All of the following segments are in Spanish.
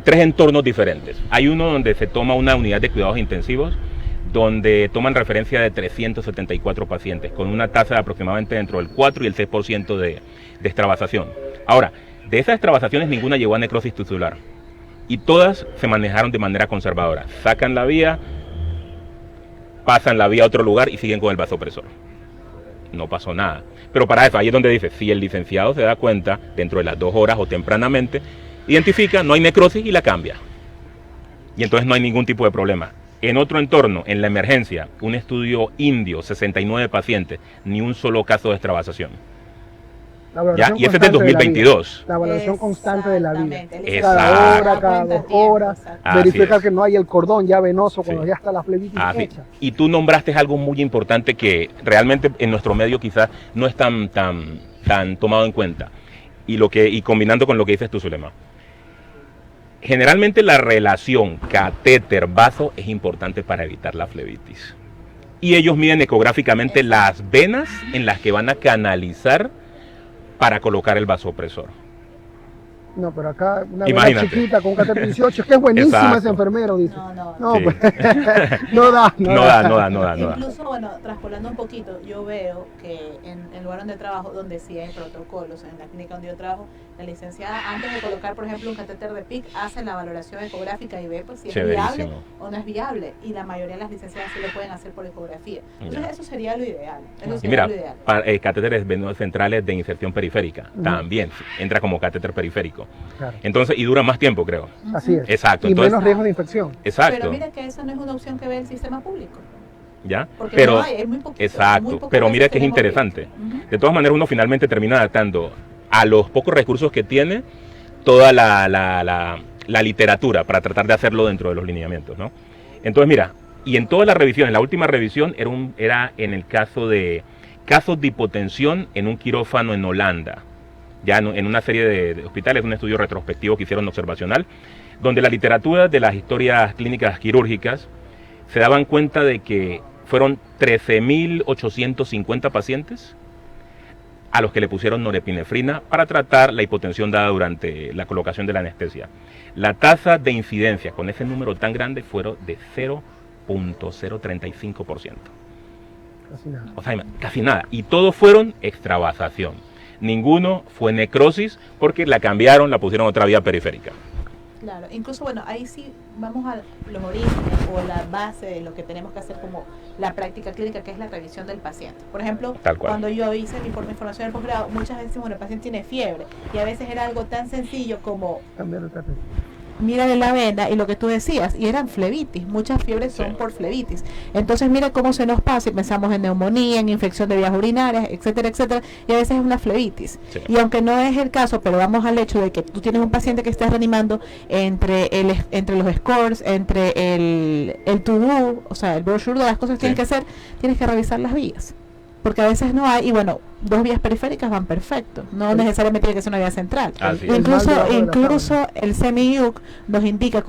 tres entornos diferentes. Hay uno donde se toma una unidad de cuidados intensivos, donde toman referencia de 374 pacientes, con una tasa de aproximadamente entre el 4 y el 6% de extravasación. Ahora, de esas extravasaciones ninguna llegó a necrosis tisular, y todas se manejaron de manera conservadora. Sacan la vía, pasan la vía a otro lugar y siguen con el vasopresor. No pasó nada. Pero para eso, ahí es donde dice, si el licenciado se da cuenta, dentro de las 2 horas o tempranamente, identifica, no hay necrosis y la cambia. Y entonces no hay ningún tipo de problema. En otro entorno, en la emergencia, un estudio indio, 69 pacientes, ni un solo caso de extravasación. ¿Ya? Y ese es del 2022. La evaluación constante de la vida. Exacto. Cada 2 horas, verificar que no hay el cordón ya venoso cuando ya está la flebitis hecha. Y tú nombraste algo muy importante que realmente en nuestro medio quizás no es tan tomado en cuenta. Y combinando con lo que dices tú, Zulema. Generalmente la relación catéter-vaso es importante para evitar la flebitis. Y ellos miden ecográficamente las venas en las que van a canalizar para colocar el vasopresor. No, pero acá una vena chiquita con un catéter 18, es que es buenísimo. Exacto. Ese enfermero, dice. No, sí. Pues, no da. Incluso, bueno, traspolando un poquito, yo veo que en el lugar donde trabajo, donde sí hay protocolos, en la clínica donde yo trabajo, la licenciada, antes de colocar, por ejemplo, un catéter de PIC, hace la valoración ecográfica y ve pues, si es viable o no es viable. Y la mayoría de las licenciadas sí lo pueden hacer por ecografía. Entonces, eso sería lo ideal. Y mira, catéteres venosos centrales de inserción periférica, también entra como catéter periférico. Claro. Entonces, y dura más tiempo, creo. Así es. Exacto. Y entonces, menos riesgo de infección. Exacto. Pero mira que esa no es una opción que ve el sistema público. ¿Ya? Porque pero, no hay, es muy poquito, exacto, muy poco, pero mira que es interesante. De todas maneras, uno finalmente termina adaptando a los pocos recursos que tiene toda la literatura para tratar de hacerlo dentro de los lineamientos, ¿no? Entonces, mira, y en todas las revisiones, la última revisión era en el caso de casos de hipotensión en un quirófano en Holanda. Ya en una serie de hospitales, un estudio retrospectivo que hicieron observacional, donde la literatura de las historias clínicas quirúrgicas se daban cuenta de que fueron 13.850 pacientes a los que le pusieron norepinefrina para tratar la hipotensión dada durante la colocación de la anestesia. La tasa de incidencia con ese número tan grande fueron de 0.035%. Casi nada. O sea, casi nada. Y todos fueron extravasación. Ninguno fue necrosis porque la cambiaron, la pusieron otra vía periférica. Claro, incluso bueno, ahí sí vamos a los orígenes o la base de lo que tenemos que hacer como la práctica clínica, que es la revisión del paciente. Por ejemplo, cuando yo hice mi formación del posgrado, muchas veces el paciente tiene fiebre y a veces era algo tan sencillo como cambiar el catéter. Mírale la vena y lo que tú decías, y eran flebitis, muchas fiebres son por flebitis. Entonces mira cómo se nos pasa y pensamos en neumonía, en infección de vías urinarias, etcétera, etcétera, y a veces es una flebitis. Y aunque no es el caso, pero vamos al hecho de que tú tienes un paciente que estás reanimando entre los scores, entre el to-do, o sea, el brochure de las cosas que tienes que hacer, tienes que revisar las vías. Porque a veces no hay, y bueno, 2 vías periféricas van perfecto, no necesariamente tiene que ser una vía central. Incluso el CMIUC nos indica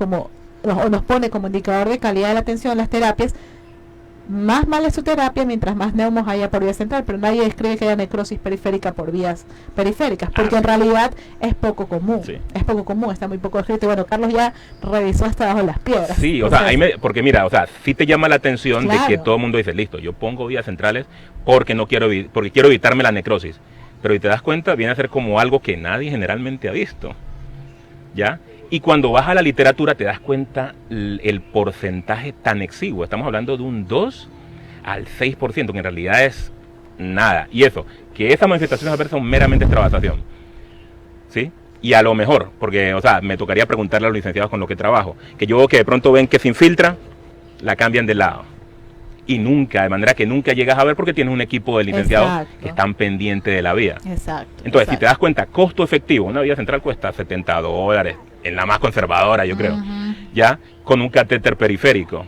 nos pone como indicador de calidad de la atención en las terapias, más mala es su terapia mientras más neumos haya por vía central, pero nadie describe que haya necrosis periférica por vías periféricas, porque en realidad es poco común, está muy poco escrito. Y bueno, Carlos ya revisó hasta abajo las piedras. Sí, o sea, porque mira, o sea, sí te llama la atención de que todo el mundo dice, listo, yo pongo vías centrales porque quiero evitarme la necrosis, pero si te das cuenta, viene a ser como algo que nadie generalmente ha visto, ¿ya? Y cuando vas a la literatura te das cuenta el porcentaje tan exiguo. Estamos hablando de un 2 al 6%, que en realidad es nada. Y eso, que esas manifestaciones adversas son meramente extravasación. ¿Sí? Y a lo mejor, porque, o sea, me tocaría preguntarle a los licenciados con los que trabajo, que yo veo que de pronto ven que se infiltra, la cambian de lado. Y nunca, de manera que nunca llegas a ver porque tienes un equipo de licenciados que están pendientes de la vía. Entonces, si te das cuenta, costo efectivo, una vía central cuesta $70, en la más conservadora, yo creo, ya, con un catéter periférico.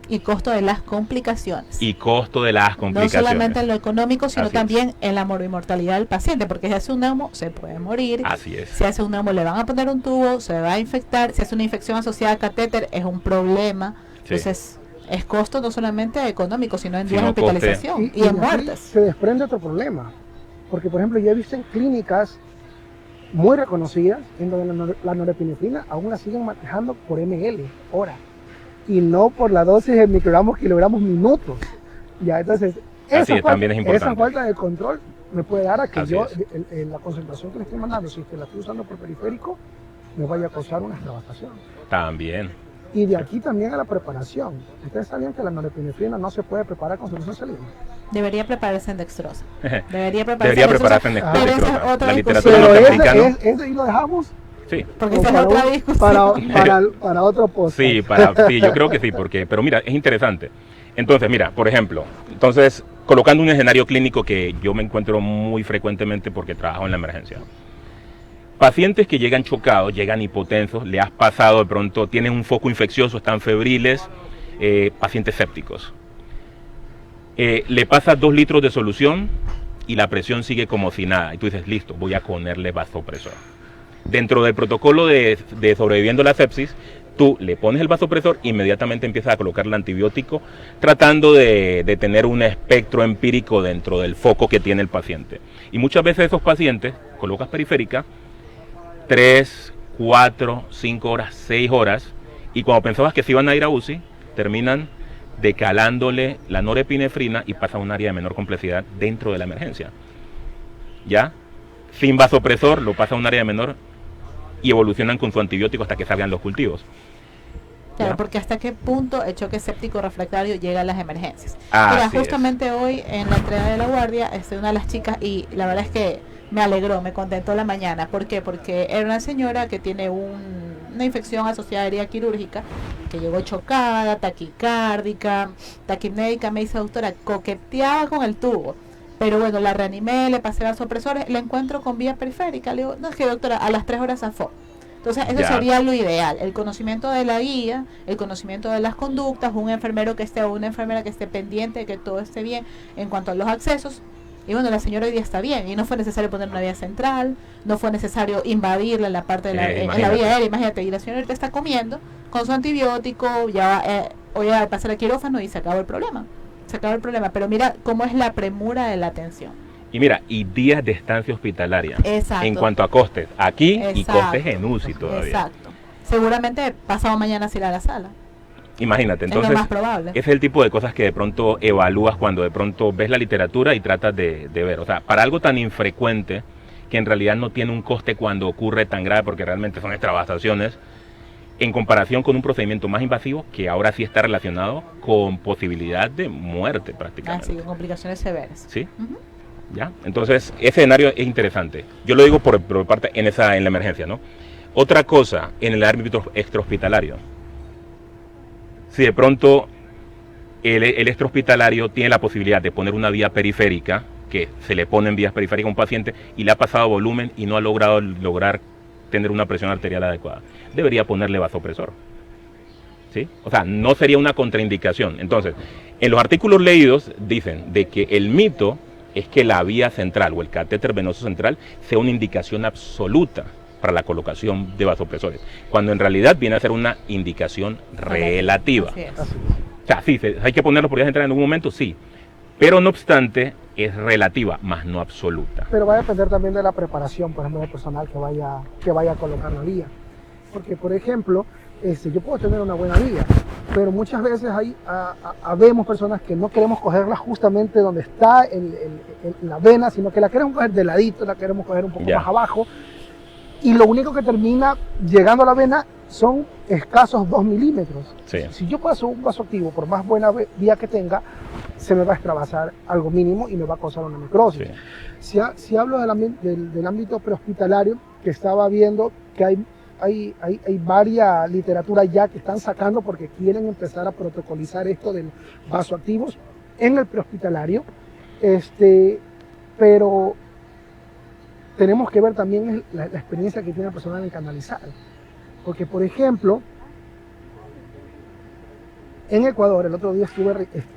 Y costo de las complicaciones. No solamente en lo económico, sino también en la morbimortalidad del paciente, porque si hace un neumo, se puede morir. Así es. Si hace un neumo, le van a poner un tubo, se va a infectar. Si hace una infección asociada al catéter, es un problema. Entonces, es costo no solamente económico, sino en días de hospitalización y en muertes. Se desprende otro problema, porque por ejemplo yo he visto en clínicas muy reconocidas en donde la norepinefrina aún la siguen manejando por ml, hora, y no por la dosis de microgramos, kilogramos, minutos. Ya, entonces, también es importante. Esa falta de control me puede dar a que la concentración que le estoy mandando, si la estoy usando por periférico, me vaya a causar una extravasación. También. Y de aquí también a la preparación. ¿Ustedes sabían que la norepinefrina no se puede preparar con solución salina? Debería prepararse en dextrosa. Debería prepararse en dextrosa. La literatura norteamericana. Ese y lo dejamos. Sí. Porque esa es otra discusión. Para otro post. Sí, yo creo que sí, pero mira, es interesante. Entonces, mira, por ejemplo, colocando un escenario clínico que yo me encuentro muy frecuentemente porque trabajo en la emergencia. Pacientes que llegan chocados, llegan hipotensos, le has pasado de pronto, tienen un foco infeccioso, están febriles, pacientes sépticos. Le pasas 2 litros de solución y la presión sigue como si nada. Y tú dices, listo, voy a ponerle vasopresor. Dentro del protocolo de sobreviviendo la sepsis, tú le pones el vasopresor, inmediatamente empiezas a colocar el antibiótico, tratando de tener un espectro empírico dentro del foco que tiene el paciente. Y muchas veces esos pacientes, colocas periférica, 3, 4, 5 horas, 6 horas, y cuando pensabas que se iban a ir a UCI, terminan decalándole la norepinefrina y pasa a un área de menor complejidad dentro de la emergencia. ¿Ya? Sin vasopresor, lo pasa a un área de menor y evolucionan con su antibiótico hasta que salgan los cultivos. Claro, porque hasta qué punto el choque séptico refractario llega a las emergencias. Mira, justamente hoy en la entrega de la guardia, una de las chicas, y la verdad es que me alegró, me contentó la mañana. ¿Por qué? Porque era una señora que tiene una infección asociada a herida quirúrgica, que llegó chocada, taquicárdica, taquipnéica. Me dice, doctora, coqueteaba con el tubo. Pero bueno, la reanimé, le pasé vasopresores, la encuentro con vía periférica. Le digo, no, es que doctora, a las 3 horas zafó. Entonces, eso sería lo ideal, el conocimiento de la guía, el conocimiento de las conductas, un enfermero que esté o una enfermera que esté pendiente de que todo esté bien en cuanto a los accesos. Y bueno, la señora hoy día está bien, y no fue necesario poner una vía central, no fue necesario invadirla en la parte de en la vía aérea, imagínate, y la señora ahorita está comiendo con su antibiótico, ya hoy a pasar al quirófano y se acabó el problema. Pero mira cómo es la premura de la atención. Y mira, y días de estancia hospitalaria. Exacto. En cuanto a costes, aquí y costes en UCI todavía. Exacto. Seguramente pasado mañana se irá a la sala. Imagínate, entonces, es lo más probable. Ese es el tipo de cosas que de pronto evalúas cuando de pronto ves la literatura y tratas de ver. O sea, para algo tan infrecuente, que en realidad no tiene un coste cuando ocurre tan grave, porque realmente son extravasaciones, en comparación con un procedimiento más invasivo que ahora sí está relacionado con posibilidad de muerte prácticamente. Sí, con complicaciones severas. Sí. ¿Ya? Entonces, ese escenario es interesante. Yo lo digo por parte en la emergencia, ¿no? Otra cosa, en el ámbito extrahospitalario. Si de pronto el extrahospitalario tiene la posibilidad de poner una vía periférica, que se le pone en vías periféricas a un paciente y le ha pasado volumen y no ha lograr tener una presión arterial adecuada, debería ponerle vasopresor. ¿Sí? O sea, no sería una contraindicación. Entonces, en los artículos leídos dicen de que el mito es que la vía central o el catéter venoso central sea una indicación absoluta para la colocación de vasopresores, cuando en realidad viene a ser una indicación relativa. O sea, sí, hay que ponerlo por vía central en algún momento, sí, pero no obstante es relativa, más no absoluta. Pero va a depender también de la preparación, por ejemplo, del personal que vaya a colocar la vía. Porque, por ejemplo, yo puedo tener una buena vía, pero muchas veces vemos personas que no queremos cogerla justamente donde está en la vena, sino que la queremos coger de ladito, la queremos coger un poco más abajo, y lo único que termina llegando a la vena son escasos 2 milímetros. Sí. Si yo paso un vasoactivo, por más buena vía que tenga, se me va a extravasar algo mínimo y me va a causar una necrosis. Sí. Si hablo del ámbito prehospitalario, que estaba viendo que hay varias literatura ya que están sacando porque quieren empezar a protocolizar esto de vasoactivos en el prehospitalario, pero tenemos que ver también la experiencia que tiene el personal en canalizar. Porque, por ejemplo, en Ecuador, el otro día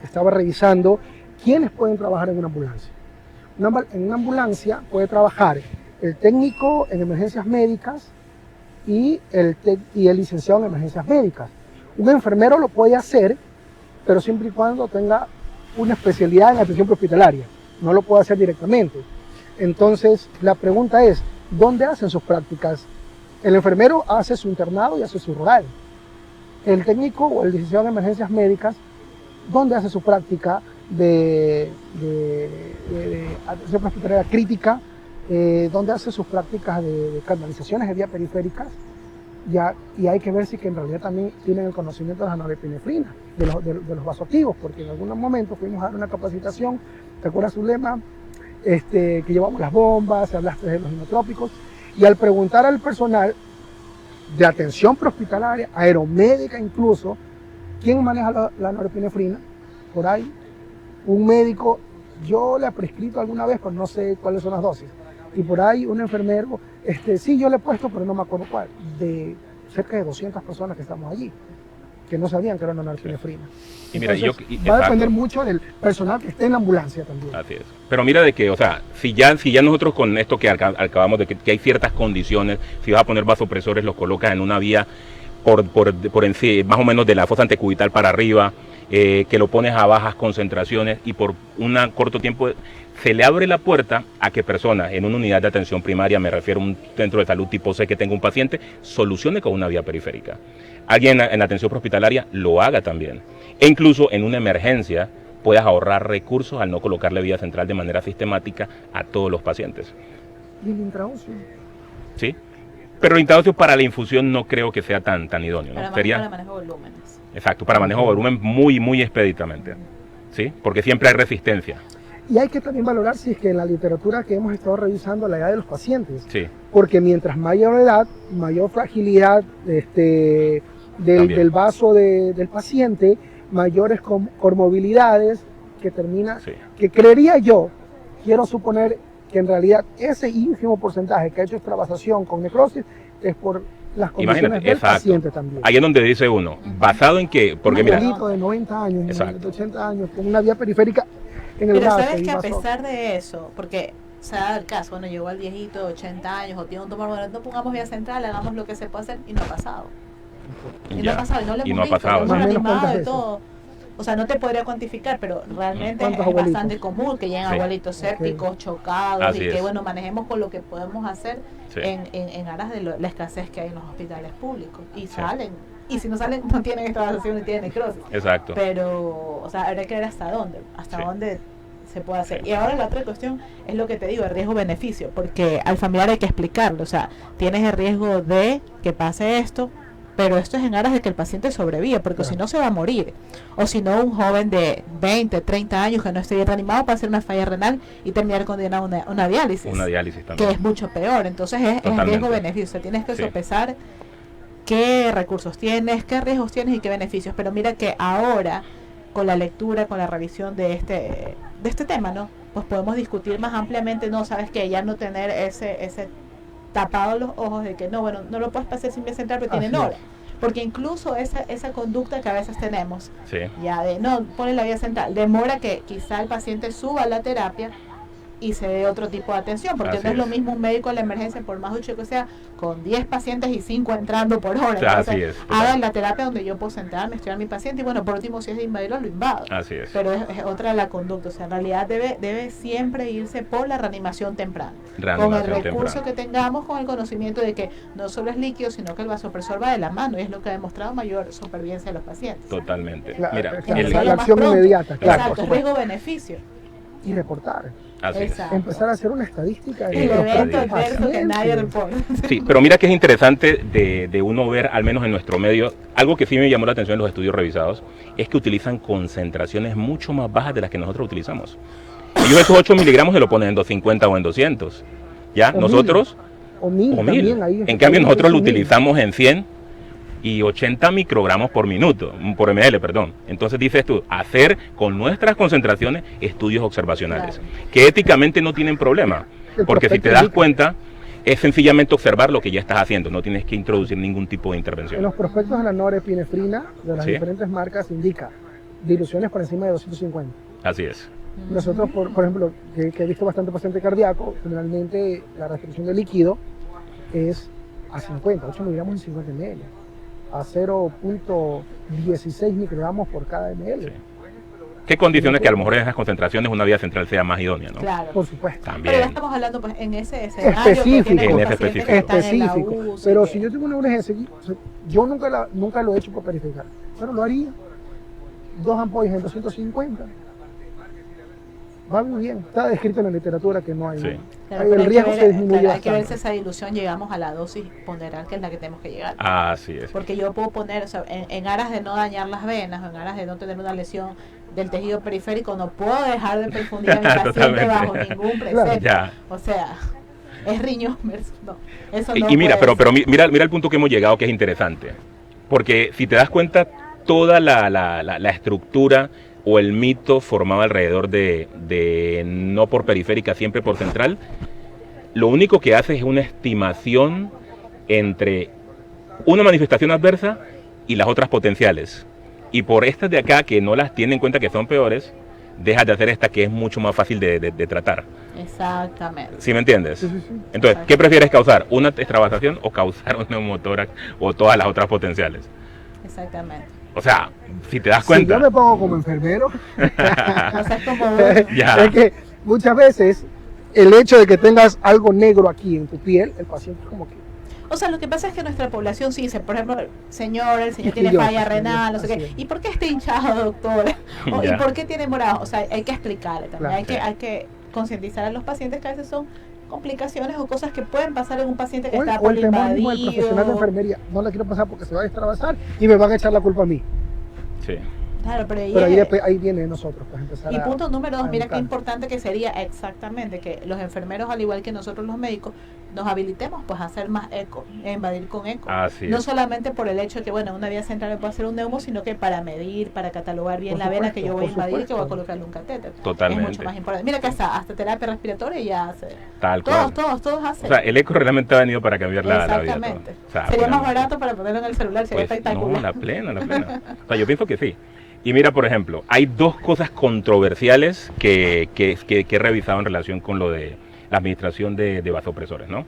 estaba revisando quiénes pueden trabajar en una ambulancia. En una ambulancia puede trabajar el técnico en emergencias médicas y el licenciado en emergencias médicas. Un enfermero lo puede hacer, pero siempre y cuando tenga una especialidad en atención prehospitalaria. No lo puede hacer directamente. Entonces, la pregunta es, ¿dónde hacen sus prácticas? El enfermero hace su internado y hace su rural. El técnico o el licenciado en emergencias médicas, ¿dónde hace su práctica de atención hospitalaria crítica? ¿Dónde hace sus prácticas de canalizaciones de vías periféricas? Y hay que ver si que en realidad también tienen el conocimiento de la norepinefrina, de los vasoactivos, porque en algún momento fuimos a dar una capacitación, ¿te acuerdas, Zulema? Que llevamos las bombas, hablaste de los inotrópicos, y al preguntar al personal de atención prehospitalaria, aeromédica incluso, ¿quién maneja la norepinefrina? Por ahí, un médico, yo le he prescrito alguna vez, pero no sé cuáles son las dosis. Y por ahí un enfermero, sí, yo le he puesto, pero no me acuerdo cuál, de cerca de 200 personas que estamos allí, que no sabían que era una norepinefrina. Y mira, entonces, va a depender mucho del personal que esté en la ambulancia también. Así es. Pero mira de que, o sea, si ya nosotros con esto que acabamos de que hay ciertas condiciones, si vas a poner vasopresores, los colocas en una vía por en sí, más o menos de la fosa antecubital para arriba, que lo pones a bajas concentraciones y por un corto tiempo se le abre la puerta a que personas en una unidad de atención primaria, me refiero a un centro de salud tipo C que tenga un paciente, solucione con una vía periférica. Alguien en la atención hospitalaria lo haga también. E incluso en una emergencia puedas ahorrar recursos al no colocarle vía central de manera sistemática a todos los pacientes. ¿Y el intraóseo? Sí, pero el intraóseo para la infusión no creo que sea tan idóneo, ¿no? Para manejo de volúmenes. Exacto, para manejo de volumen muy expeditamente, ¿sí? Porque siempre hay resistencia. Y hay que también valorar si es que en la literatura que hemos estado revisando la edad de los pacientes, sí. Porque mientras mayor edad, mayor fragilidad del vaso del paciente, mayores comorbilidades que termina, sí. Que creería yo, quiero suponer que en realidad ese ínfimo porcentaje que ha hecho extravasación con necrosis es por las condiciones del paciente también. Ahí es donde dice uno, basado en que, porque mira, un abuelito de 90 años, de 80 años, con una vía periférica en el brazo. Pero sabes que a pesar de eso, porque se da el caso, bueno, llegó al viejito de 80 años o tiene un tumor, bueno, no pongamos vía central, hagamos lo que se puede hacer y no ha pasado. Y no ha pasado, y no le hemos visto, lo hemos animado de todo. O sea, no te podría cuantificar, pero realmente es bastante común que lleguen abuelitos sépticos, chocados, así y que, bueno, manejemos con lo que podemos hacer en aras de la escasez que hay en los hospitales públicos. Y salen. Y si no salen, no tienen extravasación ni tienen necrosis. Exacto. Pero, o sea, habrá que ver hasta dónde se puede hacer. Y ahora la otra cuestión es lo que te digo, el riesgo-beneficio, porque al familiar hay que explicarlo. O sea, tienes el riesgo de que pase esto, pero esto es en aras de que el paciente sobrevive, porque si no se va a morir. O si no, un joven de 20, 30 años que no esté bien reanimado para hacer una falla renal y terminar condenado a una diálisis. Una diálisis también. Que es mucho peor. Entonces es riesgo-beneficio. O sea, tienes que sopesar qué recursos tienes, qué riesgos tienes y qué beneficios. Pero mira que ahora, con la lectura, con la revisión de este tema, ¿no? Pues podemos discutir más ampliamente, no, sabes que ya no tener ese tapado los ojos de que no, bueno, no lo puedes pasar sin vía central, pero tienen hora. Porque incluso esa conducta que a veces tenemos, ya de no, pone la vía central, demora que quizá el paciente suba a la terapia y se dé otro tipo de atención, porque no es lo mismo un médico en la emergencia, por más ducho que sea, con 10 pacientes y 5 entrando por hora. Entonces, hagan la terapia donde yo puedo sentarme, estudiar a mi paciente, y bueno, por último, si es de invadirlo, lo invado. Así es. Pero es otra de la conducta, o sea, en realidad debe siempre irse por la reanimación temprana. Con el recurso que tengamos, con el conocimiento de que no solo es líquido, sino que el vasopresor va de la mano, y es lo que ha demostrado mayor supervivencia de los pacientes. Totalmente. Mira, la acción inmediata. Exacto, riesgo-beneficio. Y reportar. Exacto. Empezar a hacer una estadística el evento adverso que nadie reporta. Sí, pero mira que es interesante de uno ver, al menos en nuestro medio, algo que sí me llamó la atención en los estudios revisados, es que utilizan concentraciones mucho más bajas de las que nosotros utilizamos. Ellos esos 8 miligramos se lo ponen en 250 o en 200. ¿Ya? O nosotros... O 1000 también. Ahí en cambio nosotros lo utilizamos en 100 y 80 microgramos por ml, perdón. Entonces dices tú, hacer con nuestras concentraciones estudios observacionales, que éticamente no tienen problema, porque si te das cuenta, es sencillamente observar lo que ya estás haciendo, no tienes que introducir ningún tipo de intervención. En los prospectos de la norepinefrina, de las diferentes marcas, indica diluciones por encima de 250. Así es. Nosotros, por ejemplo, que he visto bastante paciente cardíaco, generalmente la restricción de líquido es a 50, 8 miligramos en 50 ml. A 0.16 microgramos por cada ml. ¿Qué condiciones que a lo mejor en esas concentraciones una vía central sea más idónea, ¿no? Claro. Por supuesto. También. Pero ya estamos hablando pues en ese escenario Específico. que tiene En ese pacientes específico. que están en la Específico. UCI, Pero que- si yo tengo una urgencia, yo nunca lo he hecho por perificar, pero lo haría. 2 ampollas en 250. Va muy bien. Está descrito en la literatura que no hay. Sí. Claro, El pero hay riesgo que se ver, disminuye claro, hay que ver si bastante. esa dilución llegamos a la dosis ponderal que es la que tenemos que llegar. Así es. Porque yo puedo poner, o sea, en aras de no dañar las venas o en aras de no tener una lesión del tejido periférico, no puedo dejar de perfundir a mi paciente Totalmente. bajo ningún Claro. precepto. Ya. O sea, es riñón versus no. Eso Y, no y mira, puede pero ser. mira el punto que hemos llegado que es interesante. Porque si te das cuenta, toda la estructura o el mito formado alrededor de no por periférica, siempre por central, lo único que hace es una estimación entre una manifestación adversa y las otras potenciales. Y por estas de acá, que no las tienen en cuenta que son peores, dejas de hacer esta que es mucho más fácil de tratar. Exactamente. ¿Sí me entiendes? Sí, sí, sí. Entonces, ¿qué prefieres causar? ¿Una extravasación o causar un neumotórax o todas las otras potenciales? Exactamente. O sea, si te das Si cuenta. yo me pongo como enfermero, O sea, es como Ya. es que muchas veces el hecho de que tengas algo negro aquí en tu piel, el paciente es como que o sea, lo que pasa es que nuestra población sí dice, por ejemplo, el señor tiene Quisquilloso, falla renal, no sé así qué. es. ¿Y por qué está hinchado, doctor? ¿Y Ya. por qué tiene morado? O sea, hay que explicarle también. Claro. Hay que concientizar a los pacientes que a veces son complicaciones o cosas que pueden pasar en un paciente que o está el temor mismo del profesional de poliinvadido. enfermería. No le quiero pasar porque se va a extravasar y me van a echar la culpa a mí. Sí. Claro, pero Pero ahí viene de nosotros, pues empezar y a- punto número 2, a mira qué educar. importante que sería exactamente que los enfermeros, al igual que nosotros los médicos, nos habilitemos pues a hacer más eco, a invadir con eco. Así No es. solamente por el hecho de que, bueno, una vía central me puede hacer un neumo, sino que para medir, para catalogar bien Por la vena supuesto, que yo voy a por invadir y que voy a supuesto. colocarle un catéter. Totalmente. Es mucho más importante. Mira que hasta terapia respiratoria ya hace. Tal cual. Todos hacen. O sea, el eco realmente ha venido para cambiar la vida. Exactamente. O sea, Sería más finalmente. barato para ponerlo en el celular, sería Pues, espectacular. no, la plena. O sea, yo pienso que sí. Y mira, por ejemplo, hay dos cosas controversiales que he revisado en relación con lo de la administración de vasopresores, ¿no?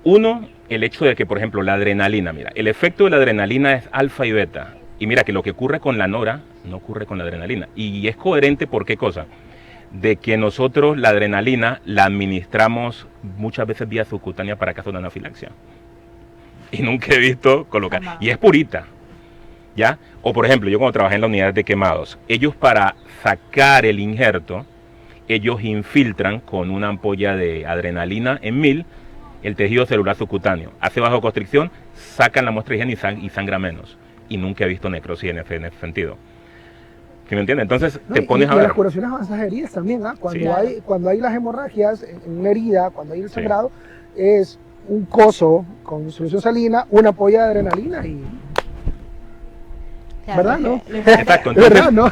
Uno, el hecho de que, por ejemplo, la adrenalina, mira, el efecto de la adrenalina es alfa y beta. Y mira que lo que ocurre con la nora no ocurre con la adrenalina. Y es coherente, ¿por qué cosa? De que nosotros la adrenalina la administramos muchas veces vía subcutánea para casos de anafilaxia. Y nunca he visto colocar. Jamás. Y es purita. ¿Ya? O por ejemplo, yo cuando trabajé en la unidad de quemados, ellos para sacar el injerto, ellos infiltran con una ampolla de adrenalina en 1000 el tejido celular subcutáneo. Hace vasoconstricción, sacan la muestra de higiene y sangra menos. Y nunca he visto necrosis en ese sentido. ¿Sí me entiendes? Entonces No, te pones y a ver. las curaciones avanzadas de heridas también, ¿ah? Sí. Cuando hay las hemorragias en una herida, cuando hay el Sí. sangrado, es un coso con solución salina, una ampolla de adrenalina y... Claro, ¿Verdad, lo no? que- lo importante- Exacto. ¿De verdad, no? O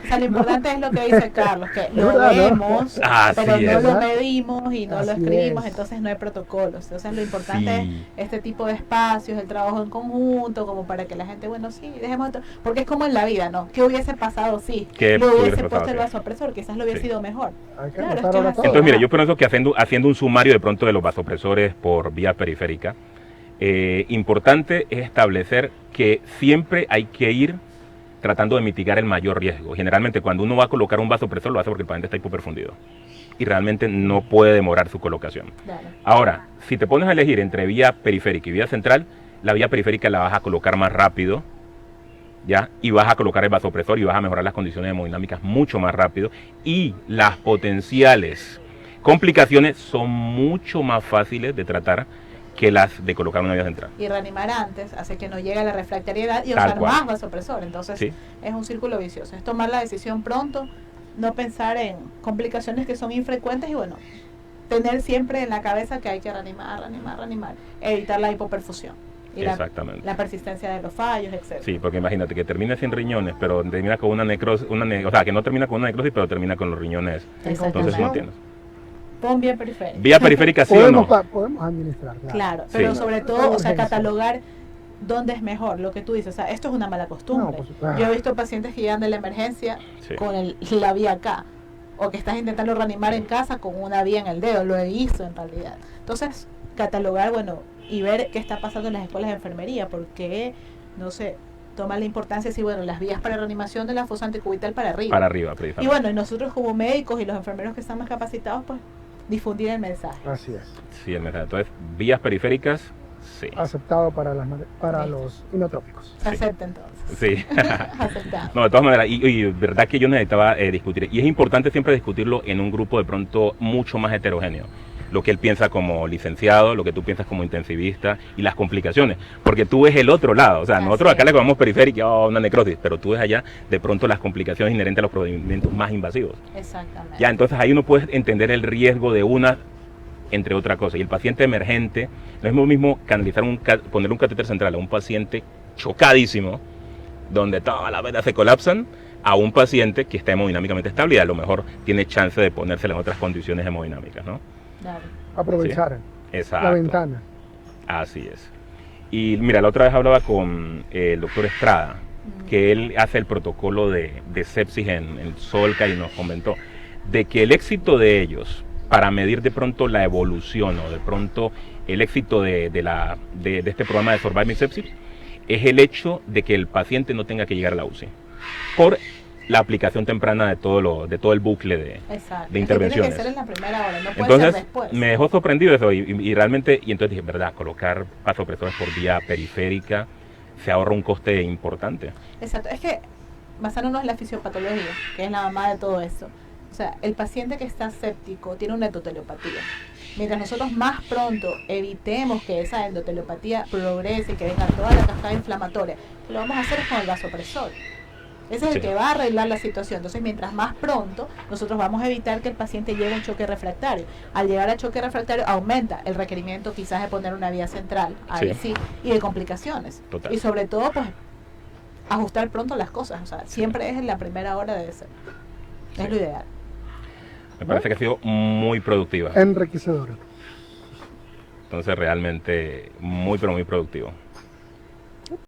sea, lo importante es lo que dice Carlos, que lo verdad, ¿no? vemos, Así pero no es. lo medimos y no lo Así escribimos, es. entonces no hay protocolos. Entonces lo importante Sí. es este tipo de espacios, el trabajo en conjunto, como para que la gente, bueno, sí, dejemos esto, porque es como en la vida, ¿no? ¿Qué hubiese pasado si ¿Qué lo hubiese hubiese puesto pasado, el sí? vasopresor? Quizás lo hubiera Sí. sido mejor. Hay que Claro, anotar es que ahora es todo. así. Entonces, mira, yo pienso que haciendo un sumario de pronto de los vasopresores por vía periférica, importante es establecer que siempre hay que ir tratando de mitigar el mayor riesgo. Generalmente cuando uno va a colocar un vasopresor lo hace porque el paciente está hipoperfundido y realmente no puede demorar su colocación. Claro. Ahora, si te pones a elegir entre vía periférica y vía central, la vía periférica la vas a colocar más rápido, ¿ya? Y vas a colocar el vasopresor y vas a mejorar las condiciones hemodinámicas mucho más rápido y las potenciales complicaciones son mucho más fáciles de tratar que las de colocar una vía central. Y reanimar antes hace que no llegue a la refractariedad y Tal usar cual. más vasopresor. Entonces Sí. es un círculo vicioso. Es tomar la decisión pronto, no pensar en complicaciones que son infrecuentes y bueno, tener siempre en la cabeza que hay que reanimar, evitar la hipoperfusión y Exactamente. la persistencia de los fallos, etc. Sí, porque imagínate que termine sin riñones, pero termina con una necrosis, o sea, que no termina con una necrosis, pero termina con los riñones. Entonces, ¿no Exactamente. entiendes? Pon bien periférico. Vía periférica, ¿sí o no? Podemos administrar, Claro, pero Sí. sobre todo, o sea, Urgencia. catalogar dónde es mejor, lo que tú dices, o sea, esto es una mala costumbre. No, por supuesto. Yo he visto pacientes que llegan de la emergencia Sí. con la vía acá, o que estás intentando reanimar en casa con una vía en el dedo, lo he visto en realidad. Entonces, catalogar, bueno, y ver qué está pasando en las escuelas de enfermería, porque, no sé, toma la importancia de decir, bueno, las vías para reanimación de la fosa antecubital para arriba. Para arriba, Y precisamente. bueno, y nosotros como médicos y los enfermeros que están más capacitados, pues difundir el mensaje. Así es. Sí, el mensaje. Entonces, vías periféricas, sí. Aceptado para, para Sí. los inotrópicos. Se acepta entonces. Sí. Aceptado. No, de todas maneras, y verdad que yo necesitaba discutir. Y es importante siempre discutirlo en un grupo de pronto mucho más heterogéneo. Lo que él piensa como licenciado, lo que tú piensas como intensivista y las complicaciones. Porque tú ves el otro lado. O sea, Así nosotros acá es. le llamamos periférica, una necrosis, pero tú ves allá de pronto las complicaciones inherentes a los procedimientos más invasivos. Exactamente. Ya, entonces ahí uno puede entender el riesgo de una, entre otra cosa. Y el paciente emergente, no es lo mismo canalizar poner un catéter central a un paciente chocadísimo, donde todas las venas se colapsan, a un paciente que está hemodinámicamente estable y a lo mejor tiene chance de ponérsela en otras condiciones hemodinámicas, ¿no? Claro. Aprovechar Exacto. la ventana. Así es. Y mira, la otra vez hablaba con el doctor Estrada, que él hace el protocolo de sepsis en Solca y nos comentó de que el éxito de ellos para medir de pronto la evolución o de pronto el éxito de este programa de Surviving Sepsis es el hecho de que el paciente no tenga que llegar a la UCI por la aplicación temprana de todo el bucle de Exacto. de Es que tiene intervenciones. que ser en la primera hora, no puede Entonces ser después. me dejó sorprendido eso y realmente, y entonces dije, verdad, colocar vasopresores por vía periférica se ahorra un coste importante. Exacto, es que basándonos en la fisiopatología, que es la mamá de todo esto. O sea, el paciente que está séptico tiene una endoteliopatía. Mientras nosotros más pronto evitemos que esa endoteliopatía progrese y que venga toda la cascada inflamatoria, lo vamos a hacer es con el vasopresor. Ese es Sí. el que va a arreglar la situación. Entonces, mientras más pronto, nosotros vamos a evitar que el paciente llegue a un choque refractario. Al llegar a choque refractario, aumenta el requerimiento quizás de poner una vía central, ahí Sí. sí, y de complicaciones. Total. Y sobre todo, pues, ajustar pronto las cosas. O sea, siempre es en la primera hora debe ser. Es Sí. lo ideal. Me parece que ha sido muy productiva. Enriquecedora. Entonces realmente muy, pero muy productivo.